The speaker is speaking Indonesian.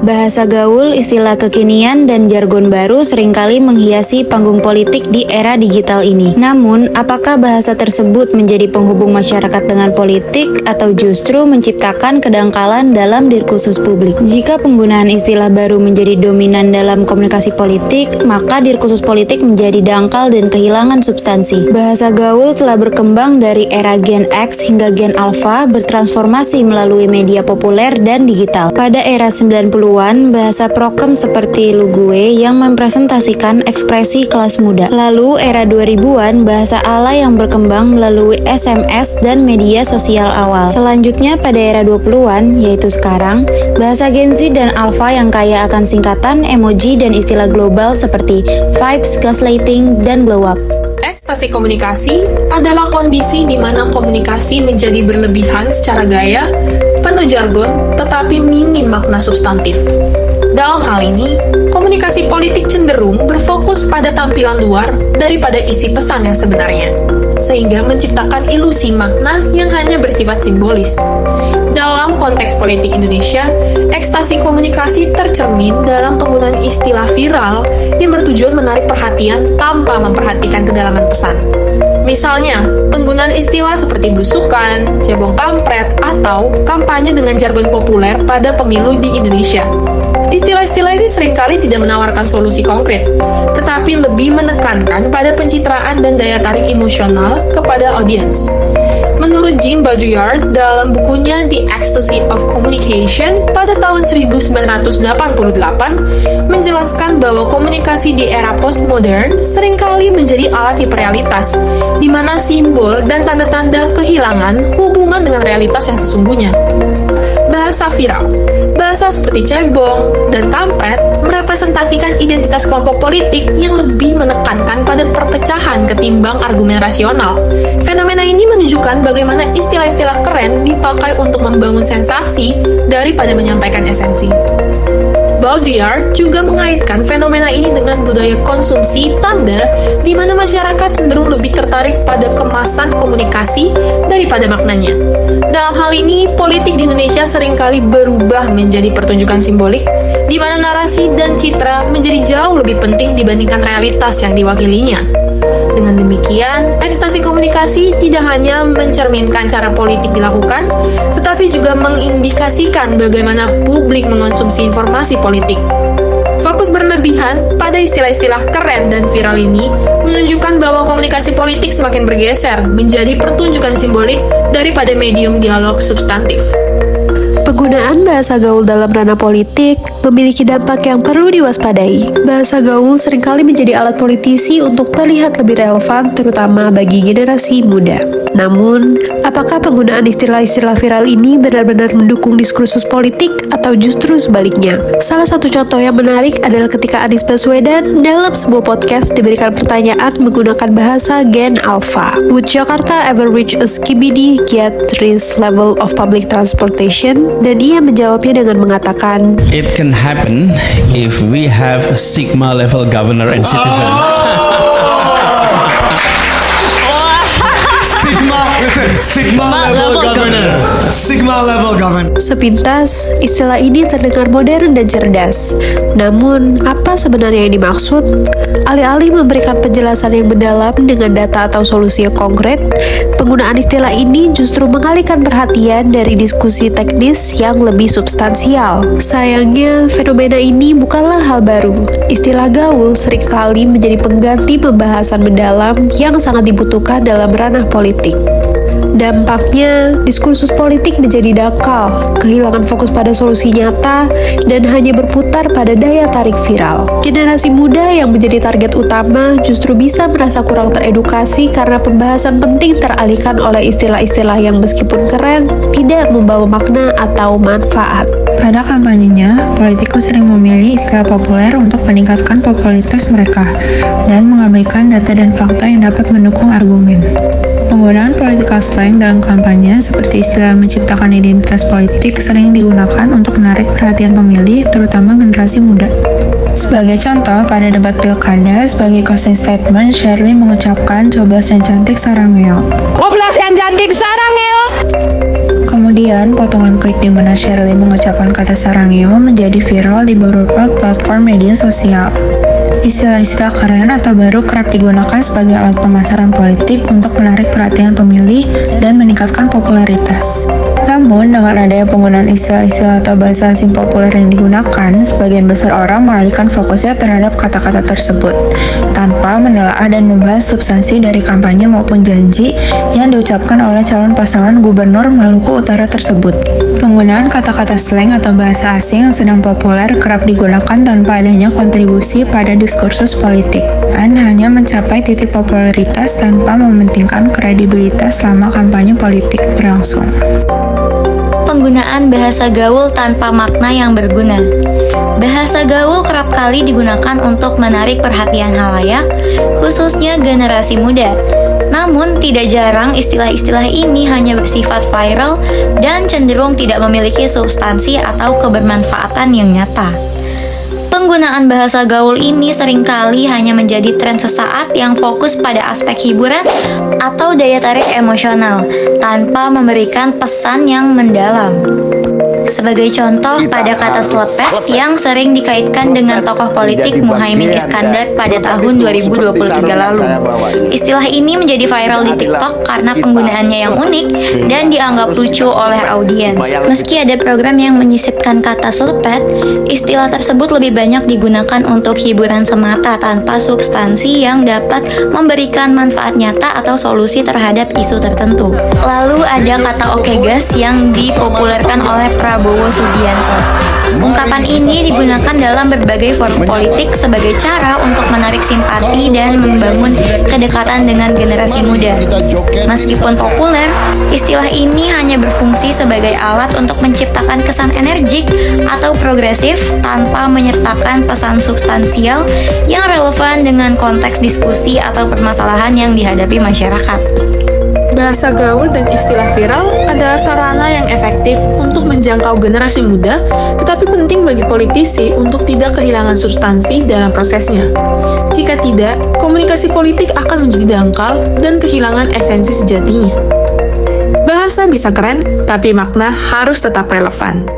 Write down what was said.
Bahasa gaul, istilah kekinian, dan jargon baru seringkali menghiasi panggung politik di era digital ini. Namun, apakah bahasa tersebut menjadi penghubung masyarakat dengan politik atau justru menciptakan kedangkalan dalam diskursus publik? Jika penggunaan istilah baru menjadi dominan dalam komunikasi politik, maka diskursus politik menjadi dangkal dan kehilangan substansi. Bahasa gaul telah berkembang dari era Gen X hingga Gen Alpha, bertransformasi melalui media populer dan digital. Pada era 90-an, bahasa prokem seperti lu gue yang mempresentasikan ekspresi kelas muda. Lalu era 2000-an, bahasa ala yang berkembang melalui SMS dan media sosial awal. Selanjutnya pada era 20-an, yaitu sekarang, bahasa Gen Z dan Alpha yang kaya akan singkatan, emoji, dan istilah global seperti vibes, gaslighting, dan glow up. Ekstasi komunikasi adalah kondisi di mana komunikasi menjadi berlebihan secara gaya, penuh jargon, tetapi minim makna substantif. Dalam hal ini, komunikasi politik cenderung berfokus pada tampilan luar daripada isi pesan yang sebenarnya, sehingga menciptakan ilusi makna yang hanya bersifat simbolis. Dalam konteks politik Indonesia, ekstasi komunikasi tercermin dalam penggunaan istilah viral yang bertujuan menarik perhatian tanpa memperhatikan kedalaman pesan. Misalnya, penggunaan istilah seperti belusukan, cebong kampret, atau kampanye dengan jargon populer pada pemilu di Indonesia. Istilah-istilah ini seringkali tidak menawarkan solusi konkret, tetapi lebih menekankan pada pencitraan dan daya tarik emosional kepada audiens. Menurut Jim Baudrillard dalam bukunya The Ecstasy of Communication pada tahun 1988, menjelaskan bahwa komunikasi di era postmodern seringkali menjadi alat hiperrealitas, di mana simbol dan tanda-tanda kehilangan hubungan dengan realitas yang sesungguhnya. Bahasa viral, bahasa seperti cebong dan kampret merepresentasikan identitas kelompok politik yang lebih menekankan pada perpecahan ketimbang argumen rasional. Fenomena ini menunjukkan bagaimana istilah-istilah keren dipakai untuk membangun sensasi daripada menyampaikan esensi. Baudrillard juga mengaitkan fenomena ini dengan budaya konsumsi tanda di mana masyarakat cenderung lebih tertarik pada kemasan komunikasi daripada maknanya. Dalam hal ini, politik di Indonesia seringkali berubah menjadi pertunjukan simbolik, di mana narasi dan citra menjadi jauh lebih penting dibandingkan realitas yang diwakilinya. Dengan demikian, ekstasi komunikasi tidak hanya mencerminkan cara politik dilakukan, tetapi juga mengindikasikan bagaimana publik mengonsumsi informasi politik. Fokus berlebihan pada istilah-istilah keren dan viral ini menunjukkan bahwa komunikasi politik semakin bergeser menjadi pertunjukan simbolik daripada medium dialog substantif. Penggunaan bahasa gaul dalam ranah politik memiliki dampak yang perlu diwaspadai. Bahasa gaul seringkali menjadi alat politisi untuk terlihat lebih relevan, terutama bagi generasi muda. Namun, apakah penggunaan istilah-istilah viral ini benar-benar mendukung diskursus politik atau justru sebaliknya? Salah satu contoh yang menarik adalah ketika Anies Baswedan dalam sebuah podcast diberikan pertanyaan menggunakan bahasa Gen Alpha. Would Jakarta ever reach a skibidi yet reach level of public transportation? Dan ia menjawabnya dengan mengatakan, It can happen if we have Sigma level governor and citizen. Sigma level governor. Sigma level governor. Sepintas, istilah ini terdengar modern dan cerdas. Namun, apa sebenarnya yang dimaksud? Alih-alih memberikan penjelasan yang mendalam dengan data atau solusi yang konkret, penggunaan istilah ini justru mengalihkan perhatian dari diskusi teknis yang lebih substansial. Sayangnya, fenomena ini bukanlah hal baru. Istilah gaul seringkali menjadi pengganti pembahasan mendalam yang sangat dibutuhkan dalam ranah politik. Dampaknya, diskursus politik menjadi dangkal, kehilangan fokus pada solusi nyata, dan hanya berputar pada daya tarik viral. Generasi muda yang menjadi target utama justru bisa merasa kurang teredukasi karena pembahasan penting teralihkan oleh istilah-istilah yang meskipun keren, tidak membawa makna atau manfaat. Pada kampanyenya, politikus sering memilih istilah populer untuk meningkatkan popularitas mereka dan mengabaikan data dan fakta yang dapat mendukung argumen. Penggunaan political slang dalam kampanye seperti istilah menciptakan identitas politik sering digunakan untuk menarik perhatian pemilih, terutama generasi muda. Sebagai contoh, pada debat pilkada, sebagai closing statement, Shirley mengucapkan "Coblos yang cantik sarang ngeo". Coblos yang cantik sarang ngeo. Kemudian Kemudian, potongan klip di mana Shirley mengucapkan kata sarangyo menjadi viral di beberapa platform media sosial. Istilah-istilah keren atau baru kerap digunakan sebagai alat pemasaran politik untuk menarik perhatian pemilih dan meningkatkan popularitas. Namun, dengan adanya penggunaan istilah-istilah atau bahasa asing populer yang digunakan, sebagian besar orang mengalihkan fokusnya terhadap kata-kata tersebut, tanpa menelaah dan membahas substansi dari kampanye maupun janji yang diucapkan oleh calon pasangan gubernur Maluku Utara tersebut. Penggunaan kata-kata slang atau bahasa asing yang sedang populer kerap digunakan tanpa adanya kontribusi pada diskursus politik, dan hanya mencapai titik popularitas tanpa mementingkan kredibilitas selama kampanye politik berlangsung. Penggunaan bahasa gaul tanpa makna yang berguna. Bahasa gaul kerap kali digunakan untuk menarik perhatian halayak, khususnya generasi muda. Namun, tidak jarang istilah-istilah ini hanya bersifat viral dan cenderung tidak memiliki substansi atau kebermanfaatan yang nyata. Penggunaan bahasa gaul ini seringkali hanya menjadi tren sesaat yang fokus pada aspek hiburan atau daya tarik emosional, tanpa memberikan pesan yang mendalam. Sebagai contoh, pada kata selepet yang sering dikaitkan dengan tokoh politik Muhaimin Iskandar pada tahun 2023 lalu. Istilah ini menjadi viral di TikTok karena penggunaannya yang unik dan dianggap lucu oleh audiens. Meski ada program yang menyisipkan kata selepet, istilah tersebut lebih banyak digunakan untuk hiburan semata tanpa substansi yang dapat memberikan manfaat nyata atau solusi terhadap isu tertentu. Lalu ada kata oke gas yang dipopulerkan oleh Prabowo Subianto. Ungkapan ini digunakan dalam berbagai forum politik sebagai cara untuk menarik simpati dan membangun kedekatan dengan generasi muda. Meskipun populer, istilah ini hanya berfungsi sebagai alat untuk menciptakan kesan energik atau progresif tanpa menyertakan pesan substansial yang relevan dengan konteks diskusi atau permasalahan yang dihadapi masyarakat. Bahasa gaul dan istilah viral adalah sarana yang efektif untuk menjangkau generasi muda, tetapi penting bagi politisi untuk tidak kehilangan substansi dalam prosesnya. Jika tidak, komunikasi politik akan menjadi dangkal dan kehilangan esensi sejatinya. Bahasa bisa keren, tapi makna harus tetap relevan.